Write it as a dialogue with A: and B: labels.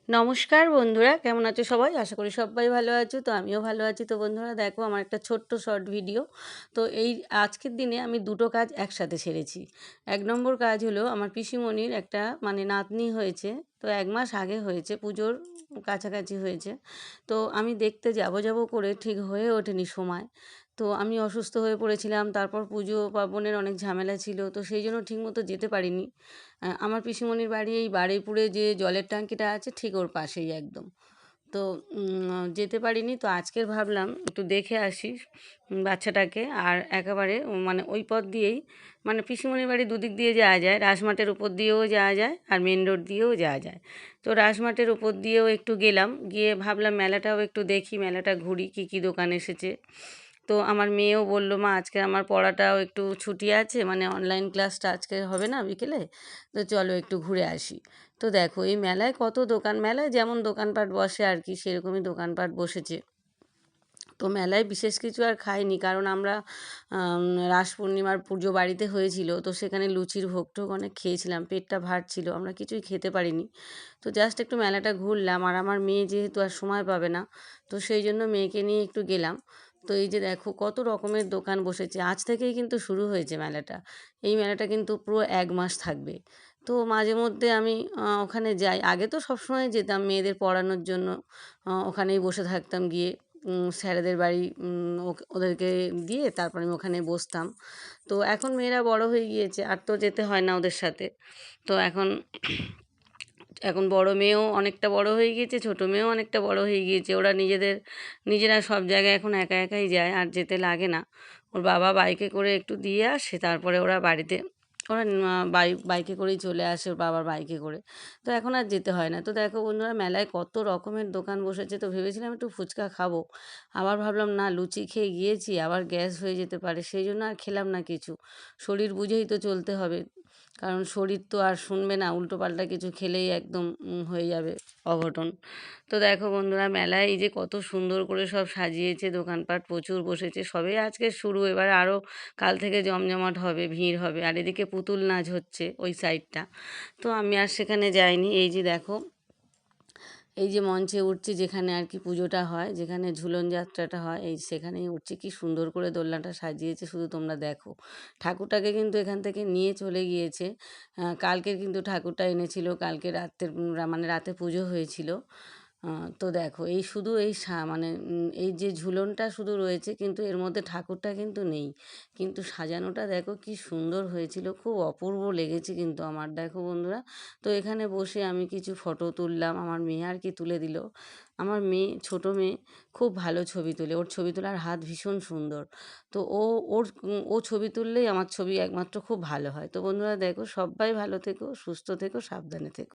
A: নমস্কার বন্ধুরা, কেমন আছো সবাই? আশা করি সবাই ভালো আছো। তো আমিও ভালো আছি। তো বন্ধুরা দেখো, আমার একটা ছোট্ট শর্ট ভিডিও। তো এই আজকের দিনে আমি দুটো কাজ একসাথে সেরেছি। ১ নম্বর কাজ হলো, আমার পিসিমণির একটা নাতনি হয়েছে। তো ১ মাস আগে হয়েছে, পুজোর কাছাকাছি হয়েছে। তো আমি দেখতে যাব করে ঠিক হয়ে ওঠেনি সময়। তো আমি অসুস্থ হয়ে পড়েছিলাম। তারপর পুজো পার্বণের অনেক ঝামেলা ছিল। তো সেই জন্য ঠিকমতো যেতে পারিনি। আমার পিসিমণির বাড়ি এই বারুইপুরে যে জলের ট্যাঙ্কিটা আছে ঠিক ওর পাশেই একদম। তো যেতে পারিনি। তো আজকের ভাবলাম একটু দেখে আসি বাচ্চাটাকে। আর একেবারে ওই পথ দিয়েই, পিসিমণির বাড়ি দুদিক দিয়ে যাওয়া যায়। রাসমাটের উপর দিয়েও যাওয়া যায় আর মেন রোড দিয়েও যাওয়া যায়। তো রাসমাটের উপর দিয়েও একটু গেলাম, গিয়ে ভাবলাম মেলাটাও একটু দেখি, মেলাটা ঘুরি, কী কী দোকান এসেছে। তো আমার মেয়েও বলল, মা আজকে আমার পড়াটাও একটু ছুটি আছে, অনলাইন ক্লাসটা আজকে হবে না বিকেলে, তো চলো একটু ঘুরে আসি। তো দেখো, এই মেলায় কত দোকান, মেলায় যেমন দোকানপাট বসে আর কি, সেরকমই দোকানপাট বসেছে। তো মেলায় বিশেষ কিছু আর খাইনি, কারণ আমরা রাস পূর্ণিমার পুজো বাড়িতে হয়েছিল, তো সেখানে লুচির ভোগ টোগ অনেক খেয়েছিলাম, পেটটা ভার ছিল, আমরা কিছুই খেতে পারিনি। তো জাস্ট একটু মেলাটা ঘুরলাম। আর আমার মেয়ে যেহেতু আর সময় পাবে না, তো সেই জন্য মেয়েকে নিয়ে একটু গেলাম। তো এই যে দেখো, কত রকমের দোকান বসেছে। আজ থেকেই কিন্তু শুরু হয়েছে মেলাটা। এই মেলাটা কিন্তু পুরো ১ মাস থাকবে। তো মাঝে মধ্যে আমি ওখানে যাই। আগে তো সবসময় যেতাম মেয়েদের পড়ানোর জন্য। ওখানেই বসে থাকতাম গিয়ে। স্যারেদের বাড়ি ওদেরকে দিয়ে তারপর আমি ওখানে বসতাম। তো এখন মেয়েরা বড় হয়ে গিয়েছে, আর তো যেতে হয় না ওদের সাথে। তো এখন এখন বড় মেয়েও অনেকটা বড় হয়ে গিয়েছে, ছোট মেয়েও অনেকটা বড় হয়ে গিয়েছে। ওরা নিজেরা সব জায়গায় এখন একা একাই যায়, আর যেতে লাগে না। ওর বাবা বাইকে করে একটু দিয়ে আসে, তারপরে ওরা বাড়িতে, ওরা বাইকে করেই চলে আসে, ওর বাবার বাইকে করে। তো এখন আর যেতে হয় না। তো দেখো বন্ধুরা, মেলায় কত রকমের দোকান বসেছে। তো ভেবেছিলাম একটু ফুচকা খাবো, আবার ভাবলাম না, লুচি খেয়ে গিয়েছি, আবার গ্যাস হয়ে যেতে পারে, সেই জন্য আর খেলাম না কিছু। শরীর বুঝেই তো চলতে হবে, কারণ শরীর তো আর শুনবে না, উল্টোপাল্টা কিছু খেলেই একদম হয়ে যাবে অঘটন। তো দেখো বন্ধুরা, মেলায় এই যে কত সুন্দর করে সব সাজিয়েছে, দোকানপাট প্রচুর বসেছে। সবে আজকে শুরু, এবার আরও কাল থেকে জমজমাট হবে, ভিড় হবে। আর এদিকে পুতুল নাচ হচ্ছে ওই সাইডটা। তো আমি আর সেখানে যাইনি। এই যে দেখো, এই যে মঞ্চে উঠছি, যেখানে আর কি পুজোটা হয়, যেখানে ঝুলন যাত্রাটা হয়, এই সেখানেই উঠছি। কি সুন্দর করে দোলনাটা সাজিয়েছে, শুধু তোমরা দেখো। ঠাকুরটাকে কিন্তু এখান থেকে নিয়ে চলে গিয়েছে। কালকে কিন্তু ঠাকুরটা এনেছিল, কালকে রাতের রাতে পুজো হয়েছিল। তো দেখো, এই শুধু এই এই যে ঝুলনটা শুধু রয়েছে, কিন্তু এর মধ্যে ঠাকুরটা কিন্তু নেই। কিন্তু সাজানোটা দেখো কি সুন্দর হয়েছিল, খুব অপূর্ব লেগেছে কিন্তু আমার। দেখো বন্ধুরা, তো এখানে বসে আমি কিছু ফটো তুললাম, আমার মেয়ে আর কি তুলে দিল। আমার মেয়ে, ছোট মেয়ে, খুব ভালো ছবি তোলে, ওর ছবি তোলার হাত ভীষণ সুন্দর। তো ও ছবি তুললেই আমার ছবি একমাত্র খুব ভালো হয়। তো বন্ধুরা দেখো, সবাই ভালো থেকো, সুস্থ থেকো, সাবধানে থেকো।